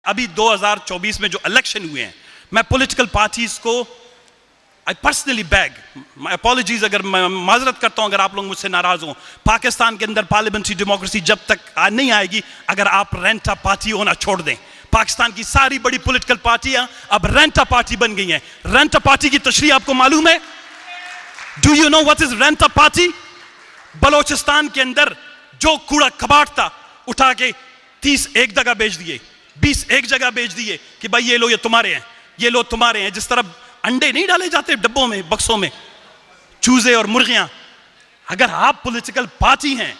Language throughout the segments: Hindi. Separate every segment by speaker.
Speaker 1: अभी 2024 में जो इलेक्शन हुए हैं, मैं पॉलिटिकल पार्टीज को I personally bag my apologies, अगर मैं माजरत करता हूं अगर आप लोग मुझसे नाराज हो। पाकिस्तान के अंदर पार्लियामेंट्री डेमोक्रेसी जब तक नहीं आएगी अगर आप रेंटा पार्टी होना छोड़ दें। पाकिस्तान की सारी बड़ी पॉलिटिकल पार्टियां अब रेंटा पार्टी बन गई हैं। रेंटा पार्टी की तशरीह आपको मालूम है? Do you know what is rent a party? Balochistan के अंदर जो कूड़ा कबाड़ था उठा के 30 एक जगह बेच दिए, 20 एक जगह बेच दिए कि भाई ये लो, ये तुम्हारे हैं, ये लो तुम्हारे हैं। जिस तरह अंडे नहीं डाले जाते डब्बों में, बक्सों में, चूजे और मुर्गियां। अगर आप पॉलिटिकल पार्टी हैं,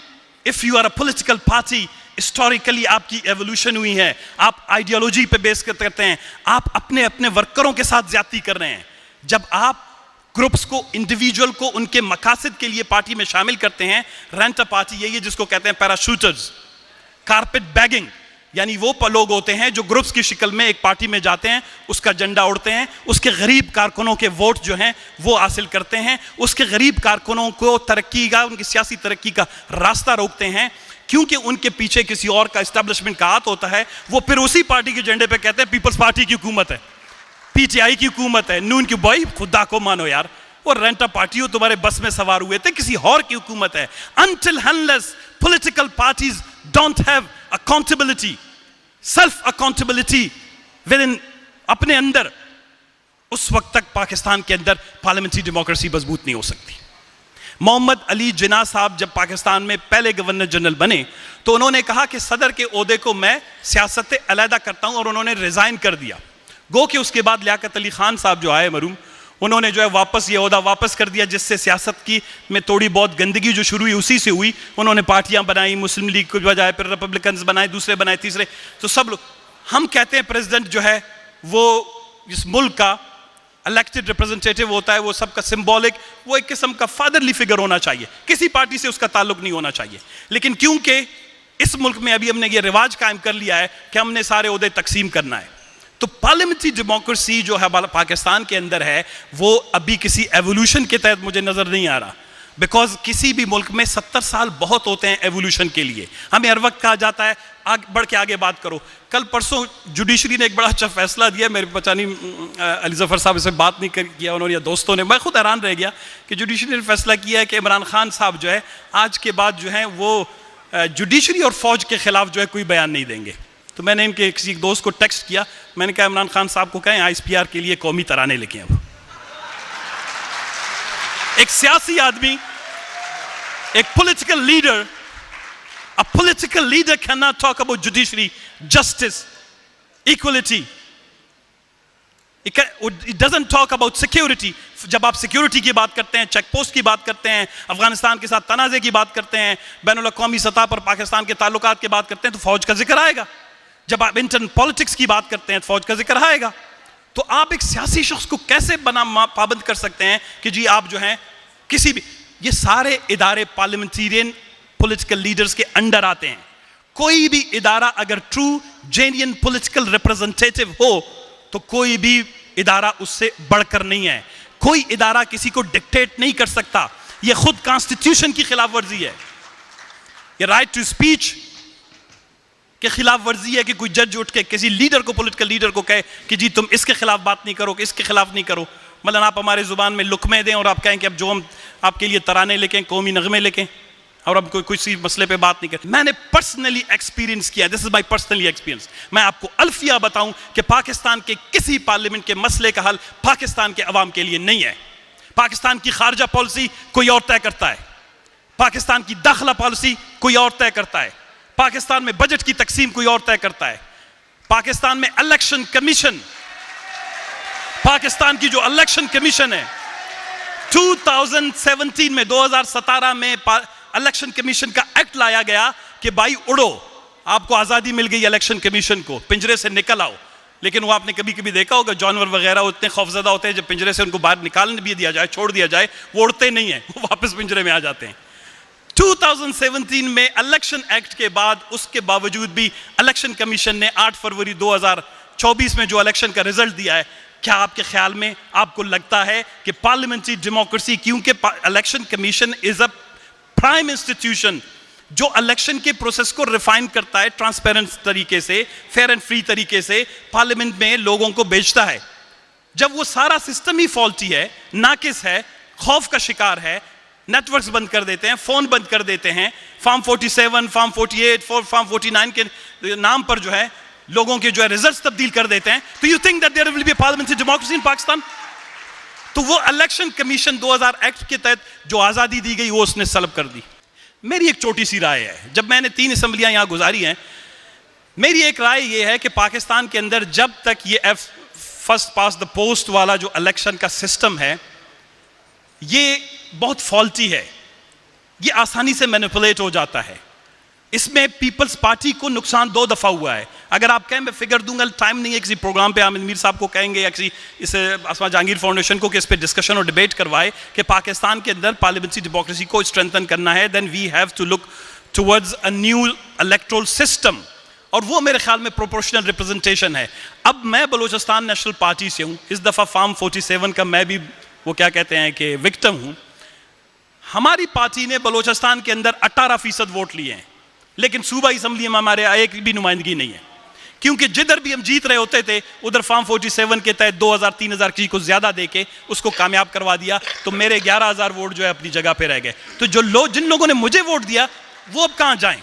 Speaker 1: if you are a political party, historically आपकी एवोल्यूशन हुई है, आप आइडियोलॉजी पे बेस करते हैं, आप अपने अपने वर्करों के साथ ज्यादती कर रहे हैं। जब आप ग्रुप्स को, इंडिविजुअल को उनके मकासद के लिए पार्टी में शामिल करते हैं, रेंट अ पार्टी यही है जिसको कहते हैं पैराशूटर्स, कारपेट बैगिंग। यानी वो लोग होते हैं जो ग्रुप्स की शक्ल में एक पार्टी में जाते हैं, उसका झंडा उड़ते हैं, उसके गरीब कारकुनों के वोट जो हैं वो हासिल करते हैं, उसके गरीब कारकुनों को तरक्की का, उनकी सियासी तरक्की का रास्ता रोकते हैं। क्योंकि उनके पीछे किसी और का एस्टेब्लिशमेंट का हाथ होता है, वो फिर उसी पार्टी के झंडे पे कहते हैं पीपल्स पार्टी की हुकूमत है, पीटीआई की हुकूमत है, नून की। भाई खुदा को मानो यार, वो रेंटा पार्टी हो, तुम्हारे बस में सवार हुए थे, किसी और की हुकूमत है। Until unless political parties don't have accountability, self accountability within अपने अंदर, उस वक्त तक पाकिस्तान के अंदर पार्लियामेंट्री डेमोक्रेसी मजबूत नहीं हो सकती। मोहम्मद अली जिन्ना साहब जब पाकिस्तान में पहले गवर्नर जनरल बने तो उन्होंने कहा कि सदर के ओहदे को मैं सियासत से अलहदा करता हूं, और उन्होंने रिजाइन कर दिया। गो कि उसके बाद लियाकत अली खान साहब जो आए मरूम, उन्होंने जो है वापस ये ओहदा वापस कर दिया, जिससे सियासत की में थोड़ी बहुत गंदगी जो शुरू हुई उसी से हुई। उन्होंने पार्टियां बनाई, मुस्लिम लीग को बजाय फिर रिपब्लिकन्स बनाए, दूसरे बनाए, तीसरे। तो सब लोग, हम कहते हैं प्रेसिडेंट जो है वो इस मुल्क का इलेक्टेड रिप्रेजेंटेटिव होता है, वो सबका सिंबॉलिक, वो एक किस्म का फादरली फिगर होना चाहिए, किसी पार्टी से उसका ताल्लुक नहीं होना चाहिए। लेकिन क्योंकि इस मुल्क में अभी हमने ये रिवाज कायम कर लिया है कि हमने सारे ओहदे तकसीम करना है, तो पार्लियामेंट्री डेमोक्रेसी जो है पाकिस्तान के अंदर है वो अभी किसी एवोल्यूशन के तहत मुझे नजर नहीं आ रहा। बिकॉज किसी भी मुल्क में 70 साल बहुत होते हैं एवोल्यूशन के लिए। हमें हर वक्त कहा जाता है बढ़ के आगे बात करो। कल परसों जुडिशरी ने एक बड़ा अच्छा फैसला दिया, मेरे पता नहीं अली जफर साहब इसे बात नहीं किया उन्होंने या दोस्तों ने, मैं खुद हैरान रह गया कि जुडिशरी ने फैसला किया है कि इमरान खान साहब जो है आज के बाद जो है वो जुडिशरी और फौज के खिलाफ जो है कोई बयान नहीं देंगे। तो मैंने इनके किसी दोस्त को टेक्स्ट किया, मैंने कहा इमरान खान साहब को कहें ISPR के लिए कौमी तराने लेके आए। एक सियासी आदमी, एक political leader, a political leader cannot talk about judiciary, justice, equality. It doesn't talk about security. जब आप सिक्योरिटी की बात करते हैं, चेक पोस्ट की बात करते हैं, अफगानिस्तान के साथ तनाज़े की बात करते हैं, बैनुल अक़वामी सतह पर पाकिस्तान के ताल्लुकात की बात करते हैं, तो फौज का जिक्र आएगा। जब आप इंटरन पॉलिटिक्स की बात करते हैं तो फौज का जिक्र आएगा। तो आप एक सियासी शख्स को कैसे पाबंद कर सकते हैं कि जी आप जो हैं किसी भी, ये सारे इदारे पार्लियामेंटेरियन पॉलिटिकल लीडर्स के अंडर आते हैं। कोई भी इदारा अगर ट्रू जेन्युइन पॉलिटिकल रिप्रेजेंटेटिव हो तो कोई भी इदारा उससे बढ़कर नहीं है। कोई इदारा किसी को डिक्टेट नहीं कर सकता, ये खुद कॉन्स्टिट्यूशन की खिलाफ वर्जी है। ये राइट टू स्पीच के खिलाफ वर्जी है कि कोई जज उठ के किसी लीडर को, पॉलिटिकल लीडर को कहे कि जी तुम इसके खिलाफ बात नहीं करो, इसके खिलाफ नहीं करो। मतलब आप हमारे जुबान में लुकमे दें और आप कहें कि अब जो हम आपके लिए तराने लेकें, कौमी नगमे लेकें, और अब कोई किसी मसले पे बात नहीं करते। मैंने पर्सनली एक्सपीरियंस किया, this is my personally experience. मैं आपको अल्फिया बताऊं कि पाकिस्तान के किसी पार्लियामेंट के मसले का हल पाकिस्तान के अवाम के लिए नहीं है। पाकिस्तान की खारजा पॉलिसी कोई और तय करता है, पाकिस्तान की दाखिला पॉलिसी कोई और तय करता है, पाकिस्तान में बजट की तकसीम कोई और तय करता है, पाकिस्तान में इलेक्शन कमीशन, पाकिस्तान की जो इलेक्शन कमीशन है 2017 में 2017 में इलेक्शन कमीशन का एक्ट लाया गया कि भाई उड़ो, आपको आजादी मिल गई इलेक्शन कमीशन को, पिंजरे से निकल आओ। लेकिन वो आपने कभी कभी देखा होगा जानवर वगैरह इतने खौफजदा होते हैं, जब पिंजरे से उनको बाहर निकाल भी दिया जाए, छोड़ दिया जाए, वो उड़ते नहीं है, वो वापस पिंजरे में आ जाते हैं। 2017 में इलेक्शन एक्ट के बाद, उसके बावजूद भी इलेक्शन कमीशन ने 8 फरवरी 2024 में जो इलेक्शन का रिजल्ट दिया है, क्या आपके ख्याल में आपको लगता है कि पार्लियामेंट्री डेमोक्रेसी, क्योंकि election commission is a prime institution जो इलेक्शन के प्रोसेस को रिफाइन करता है ट्रांसपेरेंट तरीके से, फेयर एंड फ्री तरीके से पार्लियामेंट में लोगों को भेजता है। जब वो सारा सिस्टम ही फॉल्टी है, नाकिस है, खौफ का शिकार है, नेटवर्क्स बंद कर देते हैं, फोन बंद कर देते हैं, फॉर्म 47, फॉर्म 48, फॉर्म 49 के नाम पर जो है लोगों के जो है रिजल्ट्स तब्दील कर देते हैं, तो you think that there will be parliamentary democracy in Pakistan? तो वो इलेक्शन कमीशन 2000 एक्ट के तहत जो आजादी दी गई वो उसने सल्ब कर दी। मेरी एक छोटी सी राय है, जब मैंने 3 असेंबलियां यहां गुजारी हैं, मेरी एक राय ये है कि पाकिस्तान के अंदर जब तक ये फर्स्ट पास द पोस्ट वाला जो इलेक्शन का सिस्टम है ये बहुत फॉल्टी है, ये आसानी से मैनिपुलेट हो जाता है। इसमें पीपल्स पार्टी को नुकसान 2 दफा हुआ है। अगर आप कहें मैं फिगर दूंगा, टाइम नहीं है, किसी प्रोग्राम पे आमिर मीर साहब को कहेंगे या किसी इस आसमा जहांगीर फाउंडेशन को कि इस पे डिस्कशन और डिबेट करवाए कि पाकिस्तान के अंदर पार्लियामेंट्री डेमोक्रेसी को स्ट्रेंथन करना है, then we have to look towards a new electoral system, और वो मेरे ख्याल में प्रोपोर्शनल रिप्रेजेंटेशन है। अब मैं बलूचिस्तान नेशनल पार्टी से हूँ, इस दफ़ा फॉर्म 47 का मैं भी वो क्या कहते हैं कि विक्टिम हूँ। हमारी पार्टी ने बलूचिस्तान के अंदर 18% वोट लिए हैं, लेकिन सूबाई असम्बली में हमारे एक भी नुमाइंदगी नहीं है, क्योंकि जिधर भी हम जीत रहे होते थे उधर फॉर्म 47 के तहत 2000-3000 किसी को ज्यादा देके उसको कामयाब करवा दिया, तो मेरे 11000 वोट जो है अपनी जगह पे रह गए। तो जिन लोगों ने मुझे वोट दिया वो अब कहां जाएं?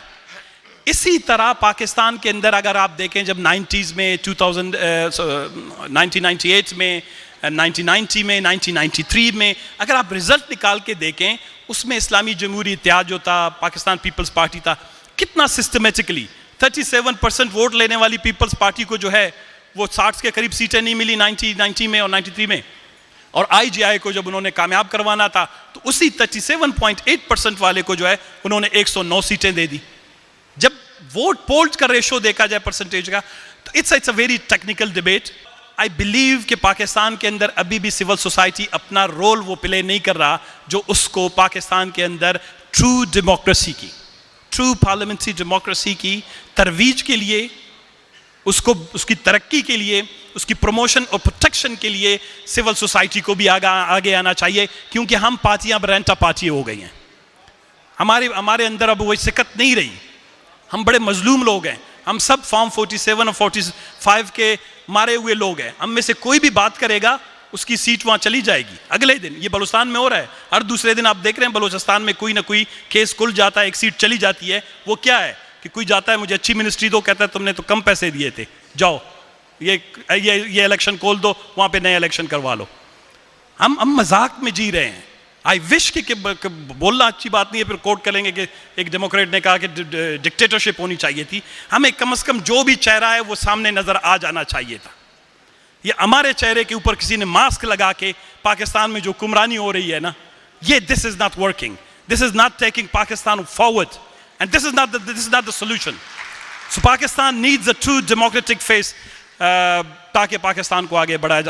Speaker 1: इसी तरह पाकिस्तान के अंदर अगर आप देखें, जब 90s में 1998 में 1990 में 1993 में अगर आप रिजल्ट निकाल के देखें, उसमें इस्लामी जमहूरी इत्तेहाद जो था, पाकिस्तान पीपल्स पार्टी था, कितना सिस्टमेटिकली 37% वोट लेने वाली पीपल्स पार्टी को जो है वो 60 के करीब सीटें नहीं मिली 90 में और 93 में, और IGI को जब उन्होंने कामयाब करवाना था तो उसी 37.8% वाले को जो है उन्होंने 109 सीटें दे दी। जब वोट पोल्स का रेशो देखा जाए परसेंटेज का, तो it's a very technical debate. I believe कि पाकिस्तान के अंदर अभी भी सिविल सोसाइटी अपना रोल वो प्ले नहीं कर रहा जो उसको पाकिस्तान के अंदर ट्रू डेमोक्रेसी की, ट्रू पार्लियामेंट्री डेमोक्रेसी की तरवीज के लिए, उसको उसकी तरक्की के लिए, उसकी प्रमोशन और प्रोटेक्शन के लिए सिविल सोसाइटी को भी आगे आना चाहिए, क्योंकि हम पार्टियां रेंटा पार्टी हो गई हैं। हमारे अंदर अब वही सिकत नहीं रही, हम बड़े मजलूम लोग हैं, हम सब फॉर्म 47 और 45 के मारे हुए लोग हैं। हम में से कोई भी बात करेगा उसकी सीट वहां चली जाएगी अगले दिन। ये बलूचिस्तान में हो रहा है, हर दूसरे दिन आप देख रहे हैं बलूचिस्तान में कोई ना कोई केस खुल जाता है, एक सीट चली जाती है। वो क्या है कि कोई जाता है मुझे अच्छी मिनिस्ट्री दो, कहता है तुमने तो कम पैसे दिए थे, जाओ ये इलेक्शन खोल दो, वहां पे नया इलेक्शन करवा लो। हम मजाक में जी रहे हैं। आई विश कि बोलना अच्छी बात नहीं है, फिर कोट करेंगे कि एक डेमोक्रेट ने कहा कि डिक्टेटरशिप होनी चाहिए थी। हमें कम से कम जो भी चेहरा है वो सामने नजर आ जाना चाहिए था। ये हमारे चेहरे के ऊपर किसी ने मास्क लगा के पाकिस्तान में जो कुमरानी हो रही है ना, ये this is not working, this is not taking Pakistan forward, and this is not the solution. So Pakistan needs a true democratic face ताकि पाकिस्तान को आगे बढ़ाया जा